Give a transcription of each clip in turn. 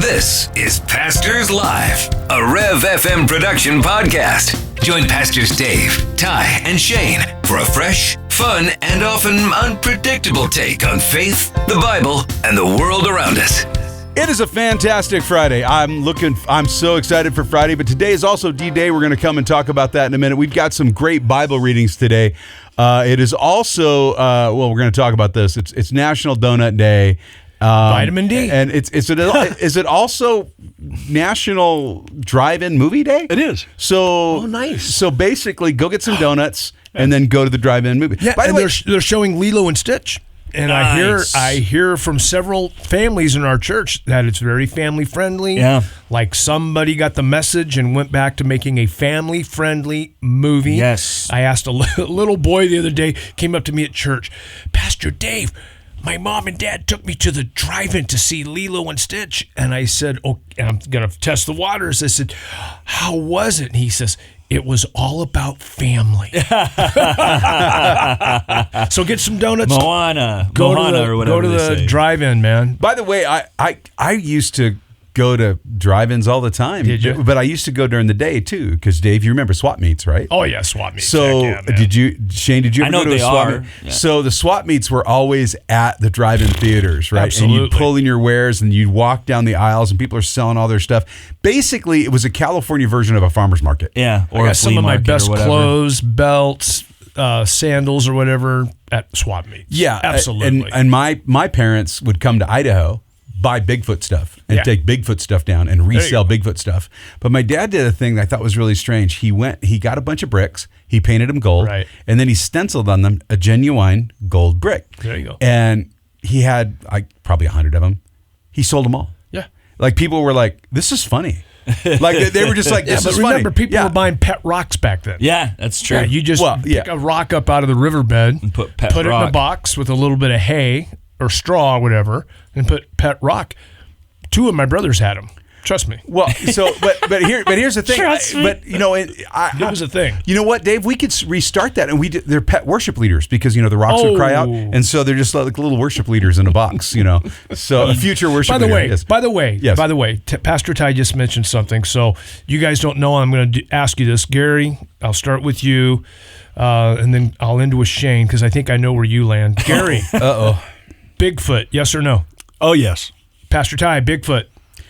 This is Pastors Live, a Rev FM production podcast. Join Pastors Dave, Ty, and Shane for a fresh, fun, and often unpredictable take on faith, the Bible, and the world around us. It is a fantastic Friday. I'm so excited for Friday, but today is also D-Day. We're going to come and talk about that in a minute. We've got some great Bible readings today. It is also, we're going to talk about this. It's National Donut Day. Vitamin D. And is it also National Drive-In Movie Day? It is. So, nice. So basically, go get some donuts and then go to the drive-in movie. Yeah, By the way, they're showing Lilo and Stitch. And Nice. I hear from several families in our church that it's very family friendly. Yeah. Like somebody got the message and went back to making a family friendly movie. Yes. I asked a little boy the other day, came up to me at church, Pastor Dave, my mom and dad took me to the drive-in to see Lilo and Stitch. And I said, oh, and I'm going to test the waters. I said, how was it? And he says, it was all about family. So get some donuts. Moana or whatever Go to they the say. drive-in, man. by the way, I used to go to drive-ins all the time. Did you? But I used to go during the day too, because Dave, you remember swap meets, right? Oh yeah, swap meets. So Heck yeah, man. Shane, did you ever I know go to a they swap are. meet? Yeah. So the swap meets were always at the drive-in theaters, right? And you'd Absolutely. pull in your wares and you'd walk down the aisles and people are selling all their stuff. Basically, it was a California version of a farmer's market. Yeah, I or a got some flea of my market best or whatever. clothes, belts, sandals, or whatever at swap meets. Yeah, absolutely. And my parents would come to Idaho, buy Bigfoot stuff and Yeah. take Bigfoot stuff down and resell go. Bigfoot stuff. But my dad did a thing that I thought was really strange. He got a bunch of bricks, he painted them gold, Right. and then he stenciled on them a genuine gold brick. There you go. And he had probably 100 of them. He sold them all. Yeah. Like people were like, "This is funny." Like they were just like, "This But is remember, funny." people were buying pet rocks back then. Yeah, that's true. Yeah, you just Well, pick yeah. a rock up out of the riverbed, And put pet it in a rock. box with a little bit of hay or straw or whatever, and put pet rock. 2 of my brothers had them. Trust me. Well, so but here's the thing. Trust me. But you know, it was a thing. You know what, Dave? We could restart that, and they're pet worship leaders because the rocks would cry out, Oh. and so they're just like little worship leaders in a box. So a future worship. By the leader, way, yes. by the way, Pastor Ty just mentioned something. So you guys don't know. I'm going to ask you this, Gary. I'll start with you, and then I'll end with Shane because I think I know where you land. Gary, Bigfoot, yes or no? Oh, yes. Pastor Ty, Bigfoot.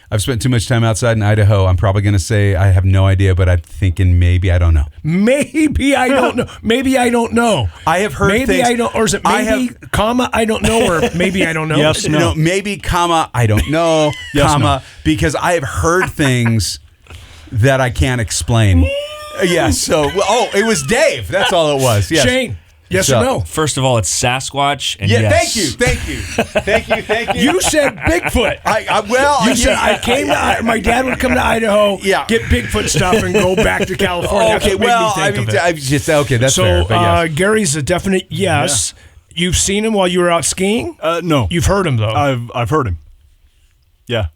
I've spent too much time outside in Idaho. I'm probably going to say I have no idea, but I'm thinking maybe I don't know. Maybe I don't know. Maybe I don't know. I have heard maybe things- I don't, or is it maybe, comma, I don't know, or maybe I don't know? Yes, no. Maybe, comma, I don't know, Yes, comma, because I have heard things that I can't explain. Yeah, so, it was Dave. That's all it was. Yes. Shane, yes So- or no? First of all, it's Sasquatch, and Yeah, yes. thank you. You said Bigfoot. You said I came to my dad would come to Idaho, Yeah. get Bigfoot stuff, and go back to California. That's Okay, what made well, me think of it. I just okay. That's So fair. But yes. Gary's a definite yes. You've seen him while you were out skiing. No. You've heard him though. I've heard him. Yeah.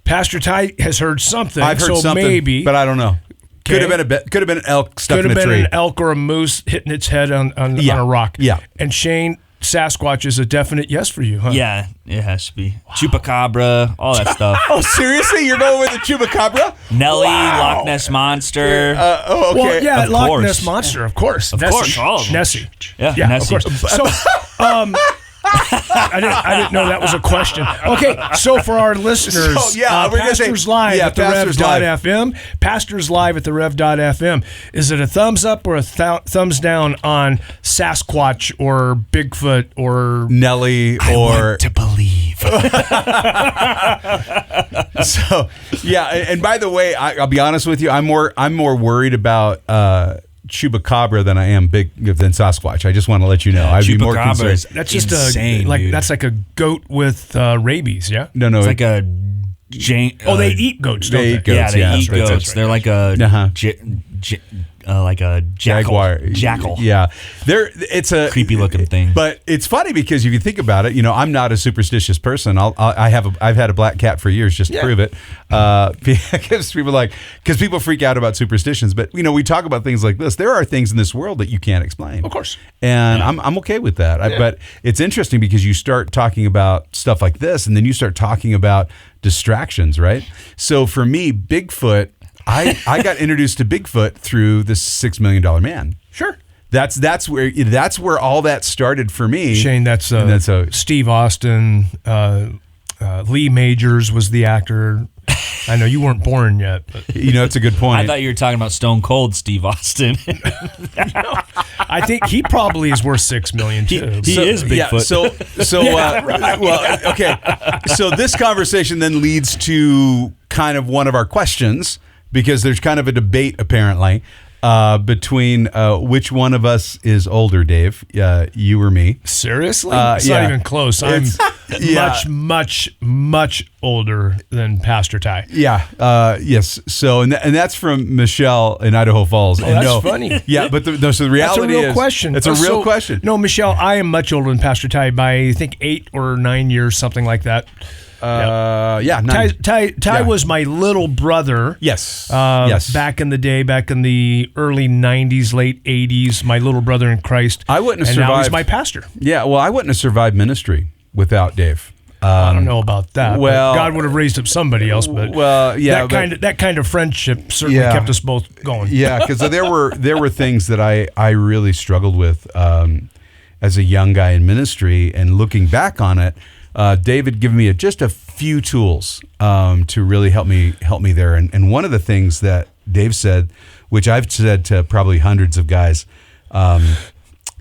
Pastor Ty has heard something. I've heard so something, maybe, but I don't know. Could Okay. have been could have been an elk stuck could in have a been tree. an elk or a moose hitting its head on Yeah. a rock. Yeah. And Shane, Sasquatch is a definite yes for you, huh? Yeah, it has to be. Chupacabra, all that stuff. Oh, seriously? You're going with the chupacabra? Nelly, Loch Ness Monster. Okay. Well, yeah, Of Loch course. Ness Monster, of course. Of course, all of them. Nessie. Yeah, Yeah, Nessie. of course. So, I didn't know that was a question. Okay, so for our listeners, So, yeah, we're gonna say- Pastors Live yeah, at the Pastors Live. Rev.fm. Pastors Live at the Rev.fm. Is it a thumbs up or a thumbs down on Sasquatch or Bigfoot or Nelly or to believe. so yeah. And by the way, I'll be honest with you. I'm more worried about Chupacabra than I am than Sasquatch. I just want to let you know. I'd be more Chupacabra concerned. is that's just insane, dude. that's like a goat with rabies, yeah? No, It's like a Jane. Oh, they eat goats, don't they they? eat goats. Yeah, they yeah, eat that's right, goats. that's right. They're like a Uh-huh. like a jackal. Yeah, it's a creepy looking thing. But it's funny because if you think about it, I'm not a superstitious person. I've had a black cat for years just to prove it. Because people freak out about superstitions, but we talk about things like this. There are things in this world that you can't explain, Of course. and I'm okay with that. But it's interesting because you start talking about stuff like this, and then you start talking about distractions, right? So for me, Bigfoot, I got introduced to Bigfoot through the $6 Million Man. Sure. That's where all that started for me. Shane, that's Steve Austin. Lee Majors was the actor. I know you weren't born yet, but it's a good point. I thought you were talking about Stone Cold Steve Austin. I think he probably is worth $6 million too. He is Bigfoot. Well, okay. So this conversation then leads to kind of one of our questions, because there's kind of a debate apparently between which one of us is older, Dave, you or me. Seriously? It's not even close. I'm much older than Pastor Ty. Yeah. Yes. So, and that's from Michelle in Idaho Falls. Oh, that's funny. Yeah, but so the reality is, that's a real question. It's a real question. No, Michelle, I am much older than Pastor Ty by, I think, 8 or 9 years, something like that. Ty was my little brother. Yes. Back in the day, back in the early 90s, late 80s, my little brother in Christ. I wouldn't have survived. survived. Now he's my pastor. Yeah, well, I wouldn't have survived ministry without Dave. I don't know about that. Well, but God would have raised up somebody else, but that kind of friendship certainly kept us both going. Yeah, because there were things that I really struggled with as a young guy in ministry, and looking back on it, David gave me just a few tools to really help me there. And one of the things that Dave said, which I've said to probably hundreds of guys,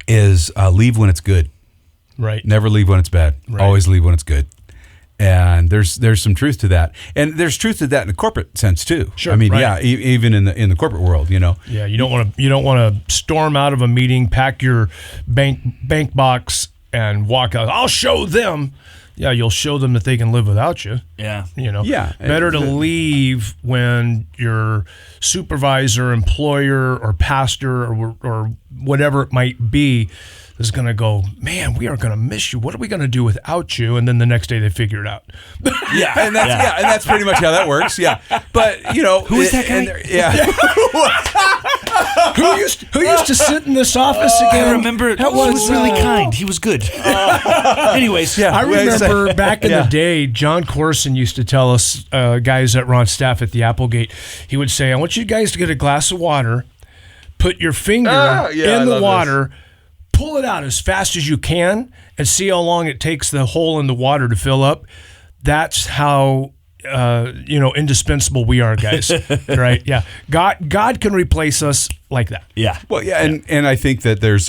is leave when it's good. Right. Never leave when it's bad. Right. Always leave when it's good. And there's some truth to that, and there's truth to that in the corporate sense too. Sure. I mean, right. Even in the corporate world, Yeah, you don't want to storm out of a meeting, pack your bank box, and walk out. I'll show them. Yeah, you'll show them that they can live without you. Yeah. Yeah. Better to leave when your supervisor, employer, or pastor, or whatever it might be, is going to go, man, we are going to miss you. What are we going to do without you? And then the next day they figure it out. And that's pretty much how that works. Yeah, but who is that guy? Who used to sit in this office again? I remember. He was really kind. He was good. Anyways, I remember back in the day, John Corson used to tell us guys that were on staff at the Applegate. He would say, "I want you guys to get a glass of water, put your finger in the water." Pull it out as fast as you can and see how long it takes the hole in the water to fill up. That's how indispensable we are, guys. Right? Yeah. God can replace us like that. Yeah. Well, yeah, and I think that there's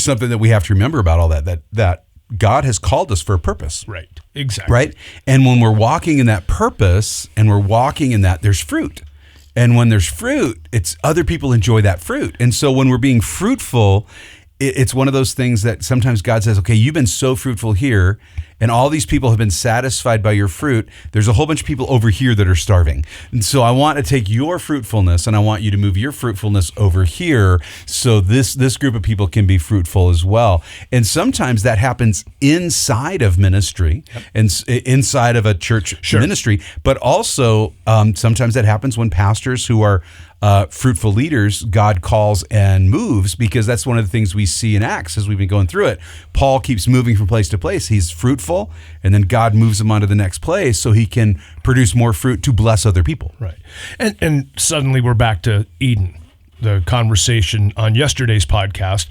something that we have to remember about all that God has called us for a purpose. Right. Exactly. Right? And when we're walking in that purpose and we're walking in that, there's fruit. And when there's fruit, it's other people enjoy that fruit. And so when we're being fruitful, it's one of those things that sometimes God says, okay, you've been so fruitful here, and all these people have been satisfied by your fruit. There's a whole bunch of people over here that are starving. And so I want to take your fruitfulness and I want you to move your fruitfulness over here so this group of people can be fruitful as well. And sometimes that happens inside of ministry and inside of a church ministry, but also sometimes that happens when pastors who are fruitful leaders, God calls and moves, because that's one of the things we see in Acts as we've been going through it. Paul keeps moving from place to place. He's fruitful, and then God moves him on to the next place so he can produce more fruit to bless other people. Right. And suddenly we're back to Eden. The conversation on yesterday's podcast,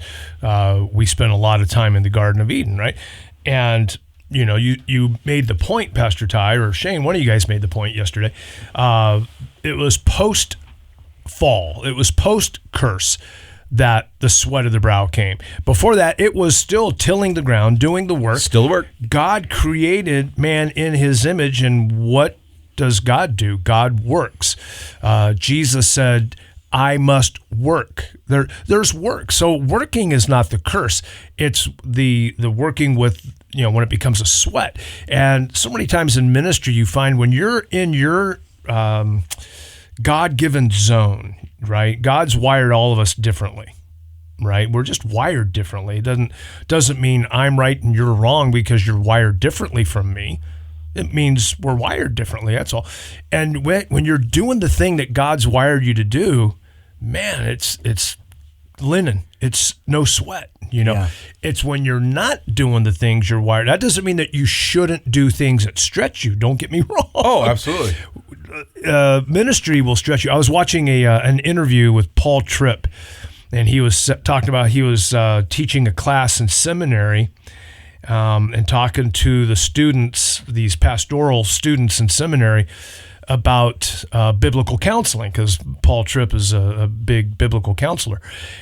we spent a lot of time in the Garden of Eden, right? And you made the point, Pastor Ty, or Shane, one of you guys made the point yesterday. It was post-fall. It was post-curse that the sweat of the brow came. Before that, it was still tilling the ground, doing the work. Still work. God created man in his image, and what does God do? God works. Jesus said, I must work. There's work. So working is not the curse. It's the working with, when it becomes a sweat. And so many times in ministry, you find when you're in your God-given zone, right? God's wired all of us differently, right? We're just wired differently. It doesn't mean I'm right and you're wrong because you're wired differently from me. It means we're wired differently, that's all. And when you're doing the thing that God's wired you to do, man, it's linen. It's no sweat, Yeah. It's when you're not doing the things you're wired. That doesn't mean that you shouldn't do things that stretch you. Don't get me wrong. Oh, absolutely. Ministry will stretch you. I was watching an interview with Paul Tripp, and he was talking about he was teaching a class in seminary and talking to the students, these pastoral students in seminary, about biblical counseling, because Paul Tripp is a big biblical counselor.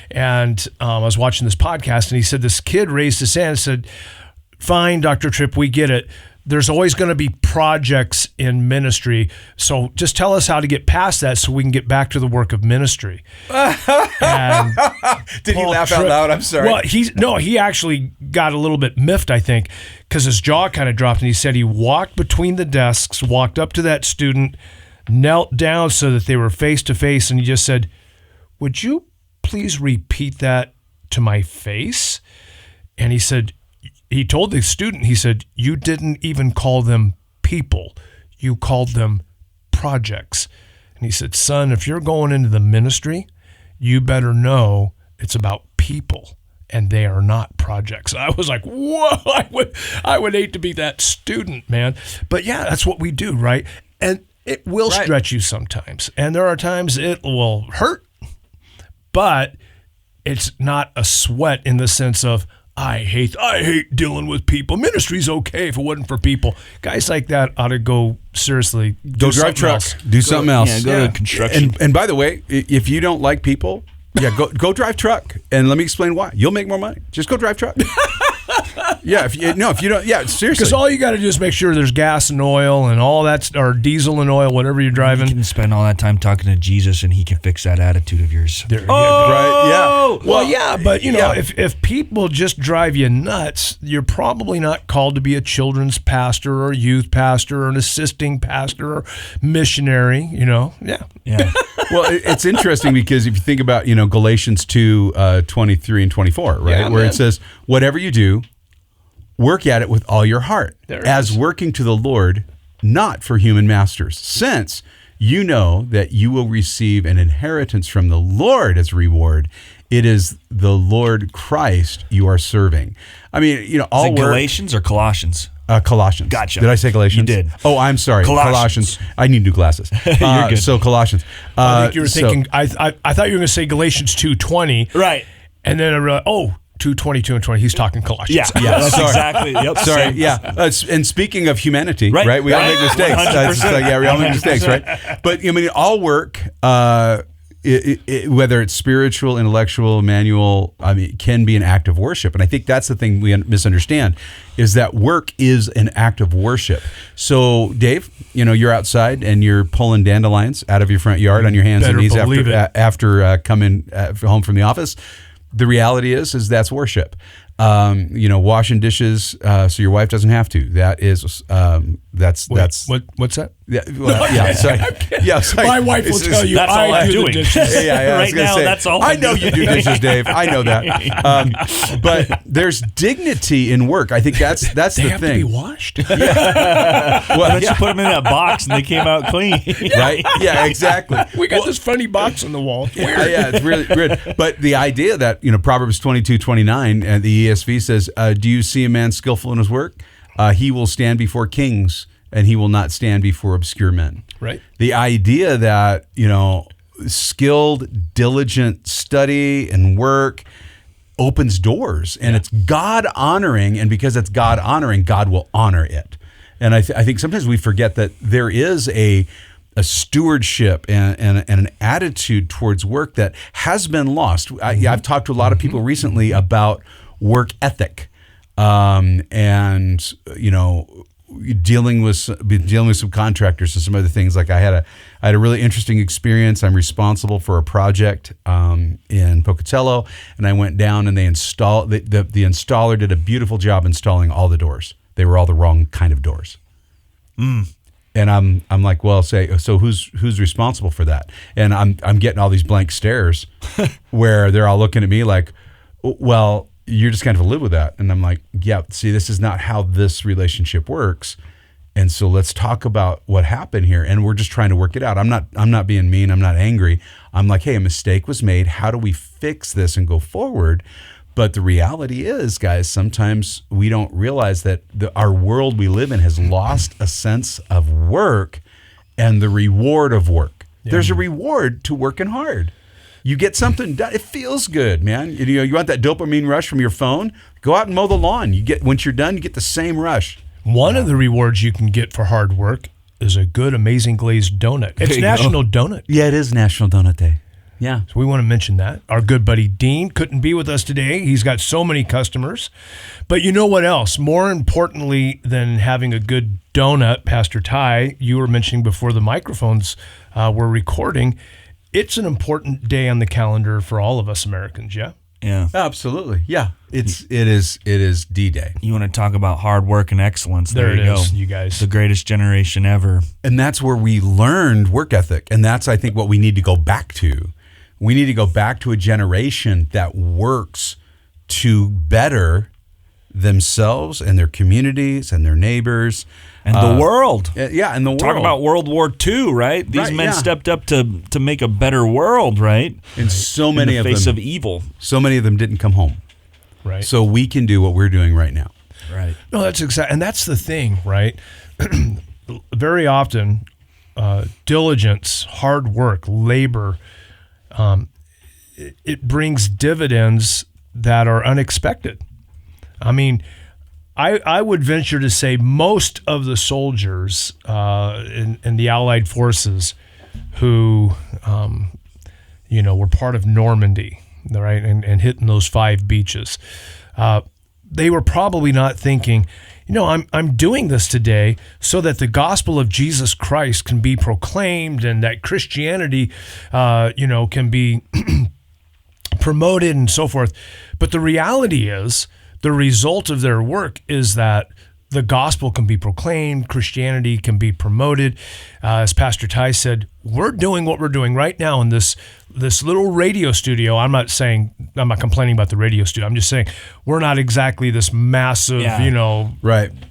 And I was watching this podcast, and he said this kid raised his hand and said, "Fine, Dr. Tripp, we get it. There's always going to be projects in ministry, so just tell us how to get past that so we can get back to the work of ministry." And Did he Paul laugh Tripp- out loud? I'm sorry. Well, he actually got a little bit miffed, I think, because his jaw kind of dropped, and he said he walked between the desks, walked up to that student, knelt down so that they were face to face, and he just said, "Would you please repeat that to my face?" And he told the student, he said, "You didn't even call them people. You called them projects." And he said, "Son, if you're going into the ministry, you better know it's about people, and they are not projects." I was like, whoa, I would hate to be that student, man. But yeah, that's what we do, right? And it will stretch you sometimes. And there are times it will hurt, but it's not a sweat in the sense of, I hate dealing with people. Ministry's okay if it wasn't for people. Guys like that ought to go seriously. Go drive trucks. Do something else. Yeah, go to construction. And by the way, if you don't like people, go drive truck. And let me explain why. You'll make more money. Just go drive truck. Yeah, if you don't, seriously. Because all you got to do is make sure there's gas and oil and all that, or diesel and oil, whatever you're driving. You can spend all that time talking to Jesus, and he can fix that attitude of yours. There, Right, yeah. Well, yeah, but if people just drive you nuts, you're probably not called to be a children's pastor or youth pastor or an assisting pastor or missionary. Yeah. Well, it's interesting because if you think about, Galatians 2, 23 and 24, right? Yeah, where man. it says, whatever you do, work at it with all your heart, There it as is. working to the Lord, not for human masters, since you know that you will receive an inheritance from the Lord as reward. It is the Lord Christ you are serving. I mean, all Is it work. Galatians or Colossians? Colossians. Gotcha. Did I say Galatians? You did. Oh, I'm sorry. Colossians. I need new glasses. You're good. So Colossians. I think you were thinking, I thought you were going to say Galatians 2:20. Right. And then I realized, 2:22 and 20. He's talking Colossians. Yeah, that's sorry. exactly. Yep. Sorry, same. yeah. And speaking of humanity, right? We all make mistakes. 100%. We all make mistakes, right? But all work, whether it's spiritual, intellectual, manual, can be an act of worship. And I think that's the thing we misunderstand, is that work is an act of worship. So, Dave, you're outside and you're pulling dandelions out of your front yard on your hands and Better knees believe after coming home from the office. The reality is that's worship. Washing dishes so your wife doesn't have to. That is that's What's that? Sorry. My wife will tell you That's all I I'm do the doing. dishes. I was Right gonna now, say, that's all I I'm know you do dishes, Dave. I know that. But there's dignity in work. I think that's They the have to thing. be washed. Well, But you put them in that box, and they came out clean. right? Yeah, exactly. We got this funny box on the wall. Yeah, it's really weird. But the idea that, Proverbs 22:29, and the ESV says, do you see a man skillful in his work? He will stand before kings, and he will not stand before obscure men. Right. The idea that, skilled, diligent study and work opens doors, and it's God honoring, and because it's God honoring, God will honor it. And I think sometimes we forget that there is a stewardship and an attitude towards work that has been lost. I've talked to a lot of people recently about work ethic, and dealing with some contractors and some other things. Like I had a really interesting experience. I'm responsible for a project in Pocatello, and I went down and they installed the installer did a beautiful job installing all the doors. They were all the wrong kind of doors. And I'm like, well, so who's responsible for that? And I'm getting all these blank stares where they're all looking at me like, well, you're just kind of live with that. And I'm like, yeah, see, this is not how this relationship works. And so let's talk about what happened here. And we're just trying to work it out. I'm not being mean. I'm not angry. I'm like, hey, a mistake was made. How do we fix this and go forward? But the reality is, guys, sometimes we don't realize that our world we live in has lost a sense of work and the reward of work. Yeah. There's a reward to working hard. You get something done. It feels good, man. You want that dopamine rush from your phone? Go out and mow the lawn. Once you're done, you get the same rush. One of the rewards you can get for hard work is a good, amazing glazed donut. It's National Donut. Yeah, it is National Donut Day. Yeah. So we want to mention that. Our good buddy Dean couldn't be with us today. He's got so many customers. But you know what else? More importantly than having a good donut, Pastor Ty, you were mentioning before the microphones were recording, it's an important day on the calendar for all of us Americans, yeah? Yeah. Absolutely. Yeah. It is D-Day. You want to talk about hard work and excellence. There you go. You guys. The greatest generation ever. And that's where we learned work ethic. And that's, I think, what we need to go back to. We need to go back to a generation that works to better themselves and their communities and their neighbors. And the world. Yeah, and the world. Talk about World War II, right? These men stepped up to make a better world, right? And so many of them. In the face of evil. So many of them didn't come home. Right. So we can do what we're doing right now. Right. No, that's exactly, and that's the thing, right? Very often, diligence, hard work, labor, it brings dividends that are unexpected. I mean, I would venture to say most of the soldiers in the Allied forces who, were part of Normandy, right, and hitting those 5 beaches, they were probably not thinking, I'm doing this today so that the gospel of Jesus Christ can be proclaimed and that Christianity, can be promoted and so forth. But the reality is, the result of their work is that the gospel can be proclaimed, Christianity can be promoted. As Pastor Ty said, we're doing what we're doing right now in this little radio studio. I'm not complaining about the radio studio. I'm just saying we're not exactly this massive,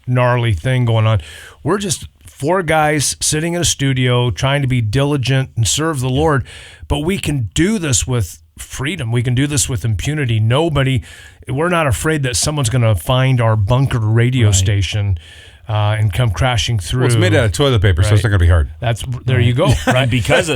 gnarly thing going on. We're just 4 guys sitting in a studio trying to be diligent and serve the Lord, but we can do this with freedom. We can do this with impunity. We're not afraid that someone's going to find our bunkered radio station and come crashing through. Well, it's made out of toilet paper, so it's not going to be hard. There you go. Right? because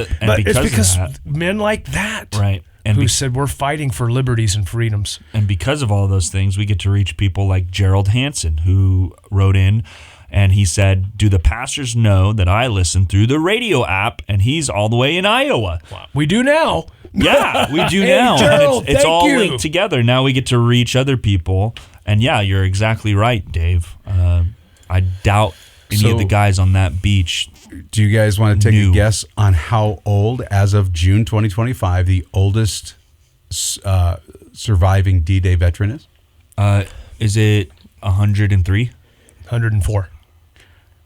men like that, right, who said we're fighting for liberties and freedoms. And because of all those things, we get to reach people like Gerald Hansen, who wrote in. And he said, do the pastors know that I listen through the radio app? And he's all the way in Iowa. Wow. We do now. Yeah, we do now. Gerald, and it's all linked together. Now we get to reach other people. And yeah, you're exactly right, Dave. I doubt any of the guys on that beach. Do you guys want to take a guess on how old, as of June 2025, the oldest surviving D-Day veteran is? Is it 103? 104.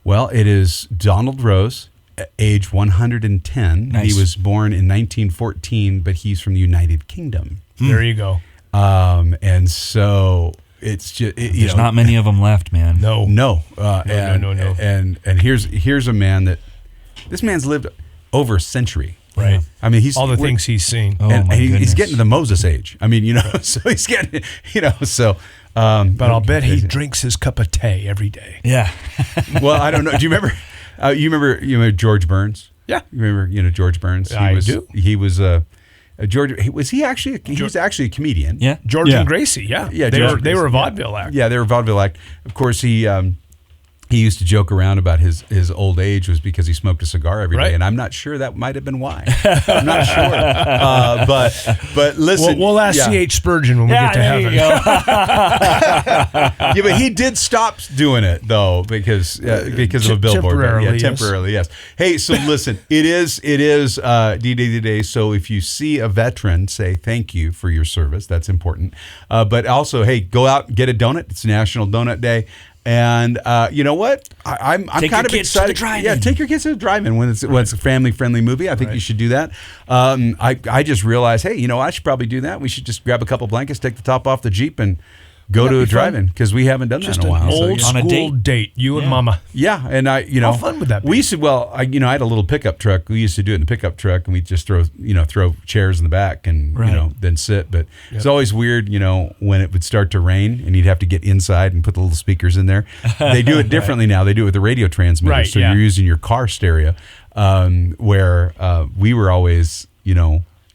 Well, it is Donald Rose, age 110. Nice. He was born in 1914, but he's from the United Kingdom. There you go. And so it's just there's not many of them left, man. No. No. And here's a man that this man's lived over a century. Right. I mean, things he's seen. He's getting to the Moses age. I mean, so he's getting, so. But I'll bet he drinks his cup of tea every day. Yeah. Well, I don't know. Do you remember? You remember George Burns? Yeah. You remember George Burns? I do. He was George. He was actually a comedian. Yeah. George and Gracie. Yeah. Yeah. They were a vaudeville act. Yeah, they were a vaudeville act. Of course, he used to joke around about his old age was because he smoked a cigar every day, and I'm not sure that might have been why. I'm not sure. But listen, we'll ask C.H. Spurgeon when we get to heaven. Yeah, but he did stop doing it though because of a billboard. Temporarily, yes. Hey, so listen, it is D-Day today. So if you see a veteran, say thank you for your service. That's important. But also, hey, go out and get a donut. It's National Donut Day. And you know what? I'm Take kind your of kids to the excited. drive-in. Yeah, take your kids to the drive-in when it's a family-friendly movie. I think you should do that. I just realized, hey, you know, I should probably do that. We should just grab a couple blankets, take the top off the Jeep, and go to a drive-in because we haven't done Just that in a an while. old So, On a school date. You and Mama. yeah, and How fun would that be? We used to, I had a little pickup truck. We used to do it in the pickup truck, and we just throw chairs in the back and then sit. But it's always weird, when it would start to rain and you'd have to get inside and put the little speakers in there. They do it differently now. They do it with the radio transmitter, Right, so yeah. you're using your car stereo. Where we were always,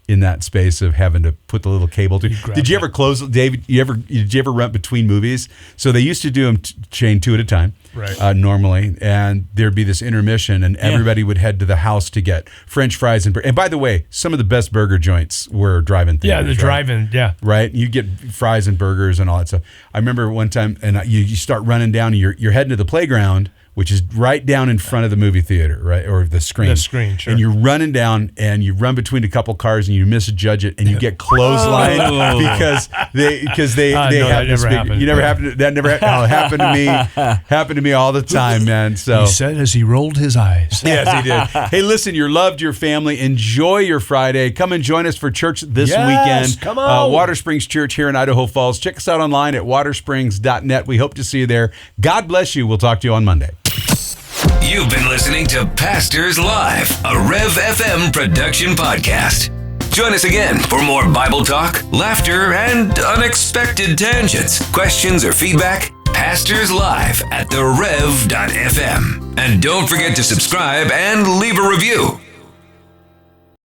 in that space of having to put the little cable to. Did you ever close, David? Did you ever run between movies? So they used to do them chain 2 at a time, right? Normally, and there'd be this intermission, and everybody would head to the house to get French fries and by the way, some of the best burger joints were drive-in theaters. Yeah, the drive-in. Yeah, right. You get fries and burgers and all that stuff. I remember one time, and you start running down, and you're heading to the playground, which is right down in front of the movie theater, right, or the screen. The screen, sure. And you're running down, and you run between a couple cars, and you misjudge it, and you get clotheslined because they no, have that this never big. happened. You never happened. That never happened to me. Happened to me all the time, man. So he said as he rolled his eyes. yes, he did. Hey, listen, you're loved, your family. Enjoy your Friday. Come and join us for church this weekend. Come on. Water Springs Church here in Idaho Falls. Check us out online at watersprings.net. We hope to see you there. God bless you. We'll talk to you on Monday. You've been listening to Pastors Live, a Rev FM production podcast. Join us again for more Bible talk, laughter, and unexpected tangents. Questions or feedback? Pastors Live at therev.fm. And don't forget to subscribe and leave a review.